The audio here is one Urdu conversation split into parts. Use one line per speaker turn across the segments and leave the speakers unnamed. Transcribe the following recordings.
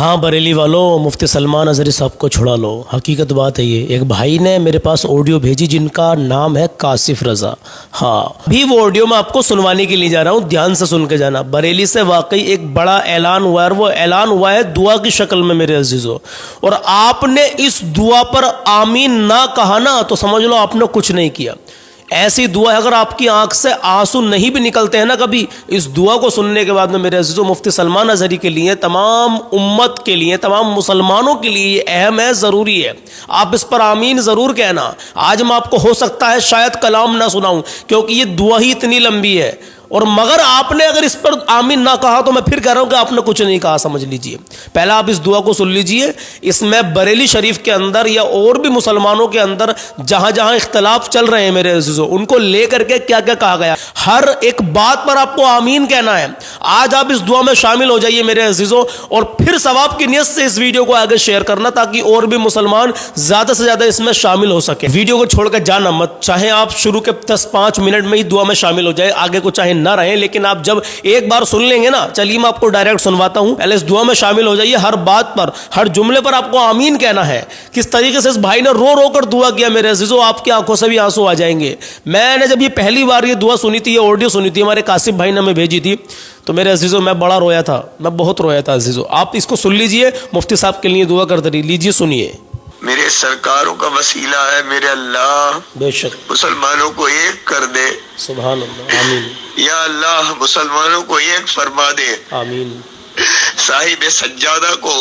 ہاں بریلی والوں، مفتی سلمان اظہری صاحب کو چھڑا لو، حقیقت بات ہے یہ۔ ایک بھائی نے میرے پاس آڈیو بھیجی جن کا نام ہے کاشف رضا۔ ہاں بھی وہ آڈیو میں آپ کو سنوانے کے لیے جا رہا ہوں، دھیان سے سن کے جانا۔ بریلی سے واقعی ایک بڑا اعلان ہوا ہے، اور وہ اعلان ہوا ہے دعا کی شکل میں میرے عزیزو، اور آپ نے اس دعا پر آمین نہ کہا نا تو سمجھ لو آپ نے کچھ نہیں کیا۔ ایسی دعا ہے، اگر آپ کی آنکھ سے آنسو نہیں بھی نکلتے ہیں نا کبھی، اس دعا کو سننے کے بعد میں میرے عزیزو مفتی سلمان اظہری کے لیے، تمام امت کے لیے، تمام مسلمانوں کے لیے یہ اہم ہے، ضروری ہے۔ آپ اس پر آمین ضرور کہنا۔ آج میں آپ کو ہو سکتا ہے شاید کلام نہ سناؤں کیونکہ یہ دعا ہی اتنی لمبی ہے، اور مگر آپ نے اگر اس پر آمین نہ کہا تو میں پھر کہہ رہا ہوں کہ آپ نے کچھ نہیں کہا، سمجھ لیجئے۔ پہلا آپ اس دعا کو سن لیجئے۔ اس میں بریلی شریف کے اندر یا اور بھی مسلمانوں کے اندر جہاں جہاں اختلاف چل رہے ہیں میرے عزیزوں، ان کو لے کر کے کیا کیا کہا گیا، ہر ایک بات پر آپ کو آمین کہنا ہے۔ آج آپ اس دعا میں شامل ہو جائیے میرے عزیزوں، اور پھر ثواب کی نیت سے اس ویڈیو کو آگے شیئر کرنا تاکہ اور بھی مسلمان زیادہ سے زیادہ اس میں شامل ہو سکے۔ ویڈیو کو چھوڑ کر جانا مت، چاہے آپ شروع کے 10-5 منٹ میں ہی دعا میں شامل ہو جائے، آگے کو چاہے نہ رہیں، لیکن آپ جب ایک بار سن لیں گے نا، چلیے میں آپ کو ڈائریکٹ سنواتا ہوں۔ پہلے اس دعا میں شامل ہو جائیے، ہر بات پر، ہر جملے پر آپ کو آمین کہنا ہے۔ کس طریقے سے اس بھائی نے رو رو کر دعا کیا میرے عزیزو، آپ کی آنکھوں سے بھی آنسو آ جائیں گے۔ میں نے جب یہ پہلی بار یہ دعا سنی تھی، یہ آڈیو سنی تھی، ہمارے کاشف بھائی نے ہمیں بھیجی تھی، تو میرے عزیزو میں بڑا رویا تھا، میں بہت رویا تھا عزیزو۔ آپ اس کو سن لیجئے، مفتی صاحب کے لیے دعا کرتے رہیے، لیجئے سنیے۔
میرے سرکاروں کا وسیلہ ہے میرے اللہ،
بے شک
مسلمانوں کو ایک کر دے،
سبحان اللہ، آمین
یا اللہ مسلمانوں کو ایک فرما دے۔
آمین
صاحب سجادہ کو،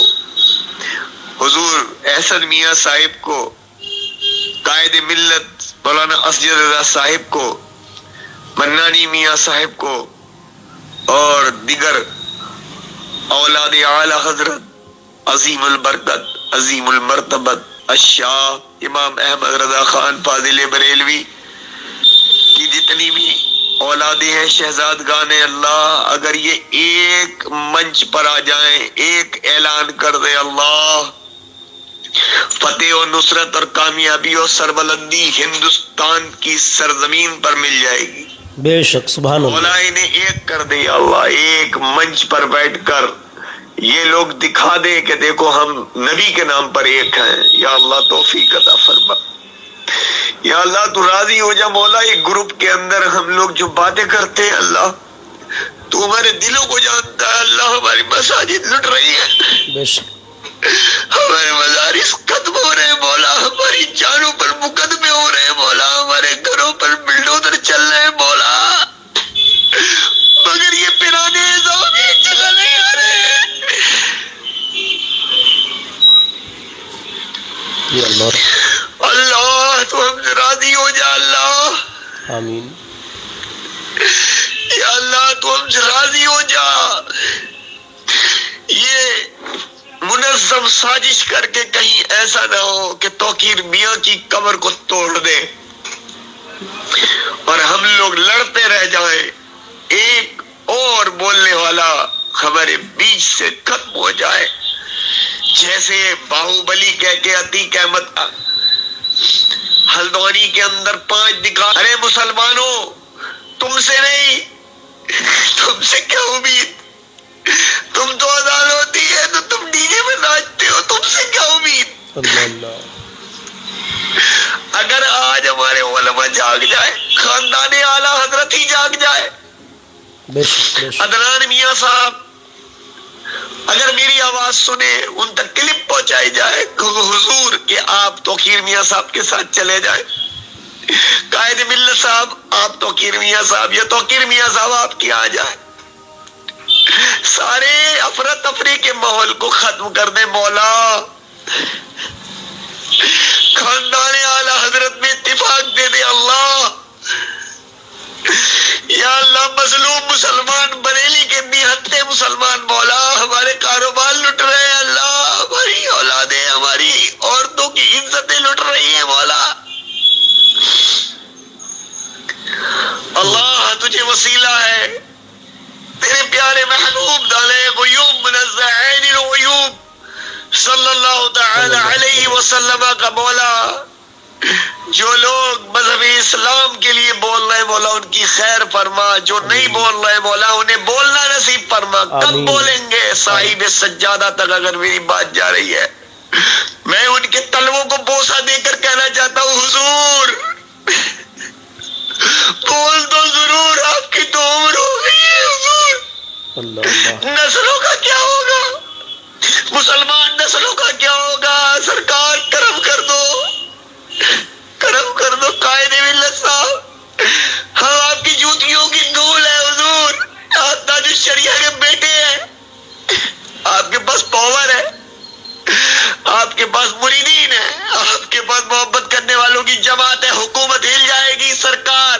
حضور احسن میاں صاحب کو، قائد ملت مولانا اسجد رضا صاحب کو، منانی میاں صاحب کو، اور دیگر اولاد اعلی حضرت عظیم البرکت عظیم المرتبت الشاہ امام احمد رضا خان فاضل بریلوی کی جتنی بھی اولادیں ہیں، شہزادگان اللہ، اگر یہ ایک منچ پر آ جائیں، ایک اعلان کر دے، اللہ فتح و نصرت اور کامیابی اور سربلندی ہندوستان کی سرزمین پر مل جائے گی۔
بے شک سبحان اللہ،
مولا انہیں ایک کر دے یا اللہ، ایک منچ پر بیٹھ کر یہ لوگ دکھا دے کہ دیکھو ہم نبی کے نام پر ایک ہیں۔ یا اللہ توفیق عطا فرما، یا اللہ تو راضی ہو جا مولا۔ یہ گروپ کے اندر ہم لوگ جو باتیں کرتے ہیں اللہ، تو ہمارے دلوں کو جانتا ہے اللہ۔ ہماری مساجد لٹ رہی ہے،
بے شک
ہمارے مدارس ختم ہو رہے ہیں مولا، ہماری جانوں پر مقدمے ہو رہے ہیں مولا، ہمارے گھروں پر بلڈوزر چل رہے ہیں مولا، مگر یہ پرانے ضوابط چلا نہیں آ رہے ہیں۔
یا اللہ،
اللہ تو ہم سے راضی ہو جا اللہ،
آمین
یا اللہ تو ہم سے راضی ہو جا۔ یہ منظم سازش کر کے کہیں ایسا نہ ہو کہ توقیر میاں کی قبر کو توڑ دے اور ہم لوگ لڑتے رہ جائیں، ایک اور بولنے والا ہمارے بیچ سے ختم ہو جائے۔ جیسے باہوبلی کہہ کے عتیق احمد ہلدوانی کے اندر 5 دکھا، ارے مسلمانوں تم سے نہیں، تم سے کیا امید، تم تو اذان ہوتی ہے تو تم ڈی جے میں ناچتے ہو، تم سے کیا امید۔
اللہ اللہ،
اگر آج ہمارے علماء جاگ جائے، خاندان اعلی حضرت ہی جاگ جائے،
بے شک بے شک،
عدنان میاں صاحب اگر میری آواز سنے، ان تک کلپ پہنچائی جائے حضور کہ آپ توقیر میاں صاحب کے ساتھ چلے جائیں، قائد ملت صاحب آپ توقیر میاں صاحب یا توقیر میاں صاحب آپ کی آ جائے، سارے افراتفری کے ماحول کو ختم کر دے مولا۔ خاندان اعلی حضرت میں اتفاق دے دے اللہ، یا اللہ مظلوم مسلمان بریلی کے نہتے مسلمان مولا، ہمارے کاروبار لٹ رہے ہیں اللہ، ہماری اولادیں، ہماری عورتوں کی عزتیں لٹ رہی ہیں مولا۔ اللہ تجھے وسیلہ ہے، تیرے پیارے محبوب دالے غیوب منزہ عین الغیوب صلی اللہ تعالی علیہ وسلم کا مولا جو لوگ مذہب اسلام کے لیے بول رہے ہیں مولا ان کی خیر فرما، جو نہیں بول رہے ہیں مولا انہیں بولنا نصیب فرما۔ کب
آمین۔
بولیں گے صاحب سجادہ تک اگر میری بات جا رہی ہے؟ میں ان کے تلووں کو بوسہ دے کر کہنا چاہتا ہوں حضور بول دو ضرور، آپ کی تو عمر ہو گئی ہے حضور،
اللہ اللہ،
نسلوں کا کیا ہوگا، مسلمان نسلوں کا کیا ہوگا؟ سرکار کرم کر دو، کرم کر دو قائد ملت صاحب، ہم آپ کی جوتیوں کی دھول ہے حضور، آپ تاج الشریعہ کے بیٹے ہیں، آپ کے پاس پاور ہے، آپ کے پاس مریدین ہے، آپ کے پاس محبت کرنے والوں کی جماعت ہے، حکومت ہل جائے گی سرکار۔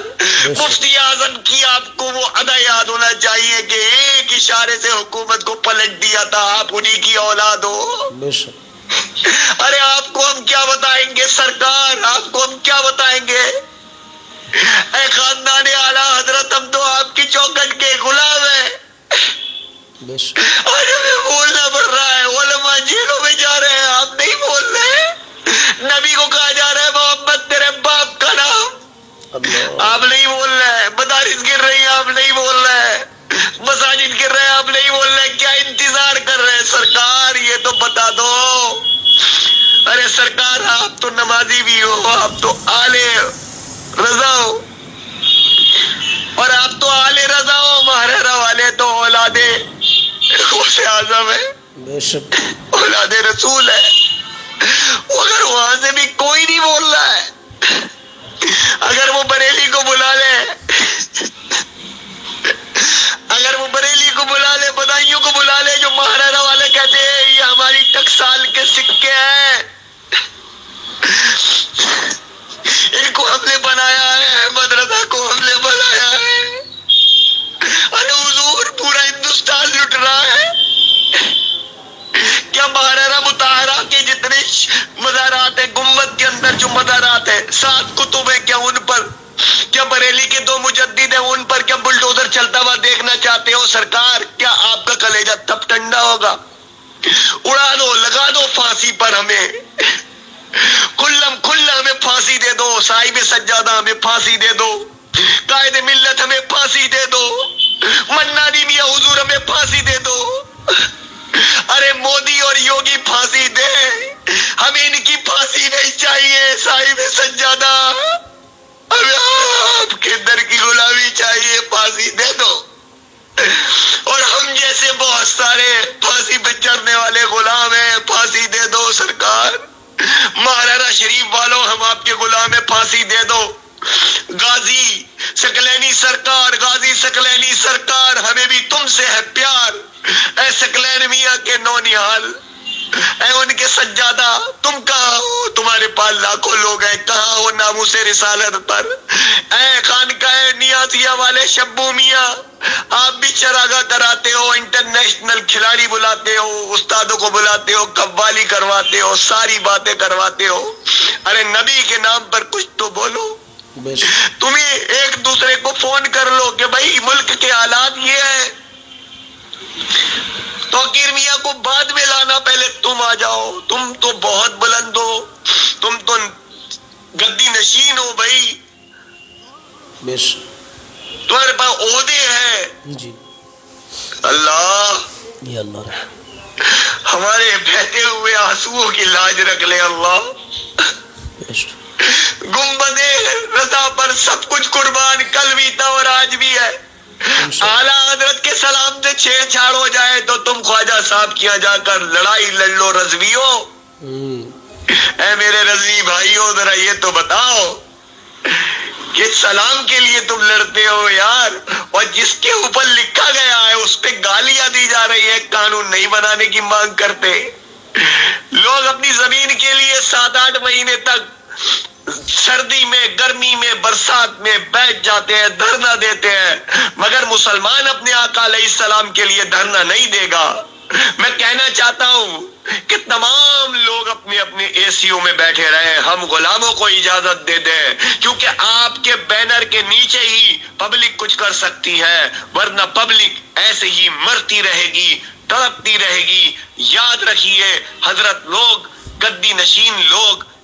مفتی اعظم کی آپ کو وہ ادا یاد ہونا چاہیے کہ ایک اشارے سے حکومت کو پلٹ دیا تھا، آپ انہی کی اولاد ہو۔
بے شک،
ارے آپ کو ہم کیا بتائیں گے سرکار، آپ کو ہم کیا بتائیں گے؟ اے خاندان اعلیٰ حضرت، ہم تو آپ کی چوکھٹ کے غلام ہیں،
بے شک،
آج ہمیں بولنا پڑ رہا ہے، علماء جیلوں میں جا رہے ہیں، آپ نہیں بول رہے، نبی کو کہا جا رہا ہے محمد تیرے باپ کا نام،
اللہ،
آپ نہیں بول رہے، مدارس گر رہی ہیں آپ نہیں بول رہے، مساجد گر رہے ہیں آپ نہیں بول رہے، کیا انتظار کر رہے ہیں سرکار؟ یہ تو بتا دو۔ ارے سرکار آپ تو نمازی بھی ہو، آپ تو آل رضا ہو، اور آپ تو آل رضا ہو، محررہ والے تو اولاد غوث اعظم ہے،
بے شک،
اولاد رسول ہے، اگر وہاں سے بھی کوئی نہیں بول رہا ہے، اگر وہ بریلی کو بلا لے، اگر وہ بریلی کو بلا لے، بدائیوں کو بلا لے، جو محررہ والے کہتے ہیں یہ ہماری ٹکسال کے سکے ہیں، ان کو ہم نے بنایا ہے، مدرسہ کو ہم نے بنایا ہے، ارے حضور پورا ہندوستان لٹ رہا ہے، کیا محررہ مطہرہ کے جتنے مزارات ہیں، گنبد کے اندر جو مزارات ہیں، 7 کتب ہیں، کیا ان پر، کیا بریلی کے 2 مجدد ہیں ان پر کیا بلڈوزر چلتا ہوا دیکھنا چاہتے ہو سرکار؟ کیا آپ کا کلیجہ تب ٹھنڈا ہوگا؟ اڑا دو، لگا دو پھانسی پر ہمیں، کھلا ہمیں پھانسی دے دو، صاحب سجادہ ہمیں پھانسی دے دو، قائد ملت ہمیں پھانسی دے دو، منانی میاں حضور ہمیں پھانسی دے دو، ارے مودی اور یوگی پھانسی دے، ہمیں ان کی پھانسی نہیں چاہیے صاحب سجادہ، ہمیں آپ کے در کی غلامی چاہیے، پھانسی دے دو، اور ہم جیسے بہت سارے پھانسی پہ چڑھنے والے غلام ہیں، پھانسی دے دو سرکار، محررہ شریف والوں ہم آپ کے غلام ہیں، پھانسی دے دو، غازی ثقلینی سرکار، غازی ثقلینی سرکار ہمیں بھی تم سے ہے پیار، اے ثقلین میاں کے نونہال، اے ان کے سجادہ تم کہاں ہو؟ تمہارے پاس لاکھوں لوگ ہیں، کہاں ہو ناموس رسالت پر؟ اے خانقاہ نیازیہ والے شبو میاں، آپ بھی چراغاہ کراتے ہو، انٹرنیشنل کھلاڑی بلاتے ہو، استادوں کو بلاتے ہو، قوالی کرواتے ہو، ساری باتیں کرواتے ہو، ارے نبی کے نام پر کچھ تو بولو،
بے شک،
تمہیں ایک دوسرے کو فون کر لو کہ بھائی ملک کے حالات یہ ہیں، توقیر میاں کو بعد میں لانا، پہلے تم آ جاؤ، تم تو بہت بلند ہو، تم تو گدی نشین ہو بھائی،
بے شک،
تمہارے پاس عہدے ہیں،
جی،
اللہ
یا اللہ رحم،
ہمارے بہتے ہوئے آنسوؤں کی لاج رکھ لے اللہ،
بے شک،
گنبد رضا پر سب کچھ قربان، کل بھی تھا اور آج بھی ہے، اعلیٰ حضرت کے سلام سے چھیڑ چھاڑ ہو جائے تو تم خواجہ صاحب کیا جا کر لڑائی لڑ لو رضویوں، اے میرے رضوی بھائیوں ذرا یہ تو بتاؤ کہ سلام کے لیے تم لڑتے ہو یار، اور جس کے اوپر لکھا گیا ہے اس پہ گالیاں دی جا رہی ہے، قانون نہیں بنانے کی مانگ کرتے لوگ، اپنی زمین کے لیے 7-8 مہینے تک سردی میں، گرمی میں، برسات میں بیٹھ جاتے ہیں، دھرنا دیتے ہیں، مگر مسلمان اپنے آقا علیہ السلام کے لیے دھرنا نہیں دے گا۔ میں کہنا چاہتا ہوں کہ تمام لوگ اپنے اپنے اے سیوں میں بیٹھے رہے، ہم غلاموں کو اجازت دے دیں، کیونکہ آپ کے بینر کے نیچے ہی پبلک کچھ کر سکتی ہے، ورنہ پبلک ایسے ہی مرتی رہے گی، تڑپتی رہے گی۔ یاد رکھیے حضرت لوگ، گدی نشین لوگ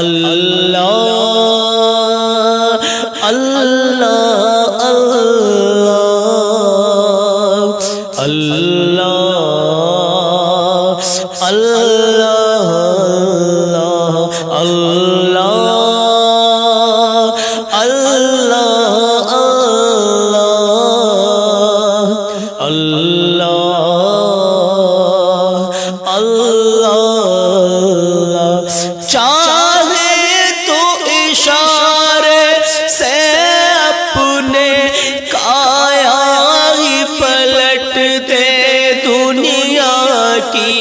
اللہ اللہ اللہ اللہ اللہ اللہ اللہ اللہ چاہے تو اشارے سے اپنے کایا ہی پلٹ دے دنیا کی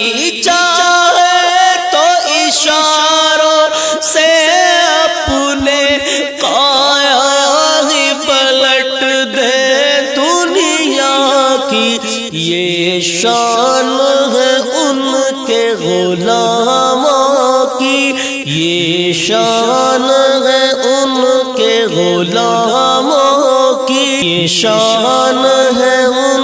چاہے تو اشاروں سے اپنے کایا ہی پلٹ دے دنیا کی یہ شان ہے ان کے غلاموں کی یہ شان ہے ان کے غلاموں کی یہ شان ہے ان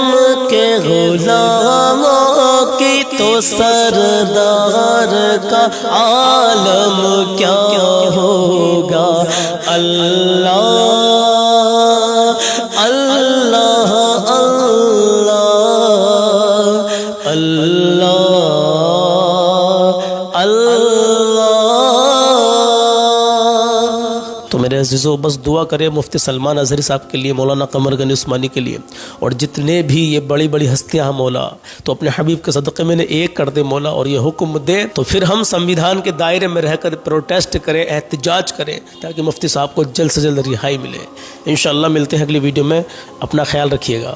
کے غلاموں کی تو سردار کا عالم کیا ہوگا اللہ اللہ اللہ اللہ اللہ۔ تو میرے عزیزو بس دعا کرے مفتی سلمان اظہری صاحب کے لیے، مولانا قمر غنی عثمانی کے لیے، اور جتنے بھی یہ بڑی بڑی ہستیاں ہیں مولا، تو اپنے حبیب کے صدقے میں نے ایک کر دے مولا، اور یہ حکم دے تو پھر ہم سنویدھان کے دائرے میں رہ کر پروٹیسٹ کریں، احتجاج کریں، تاکہ مفتی صاحب کو جلد سے جلد رہائی ملے۔ انشاءاللہ ملتے ہیں اگلی ویڈیو میں، اپنا خیال رکھیے گا۔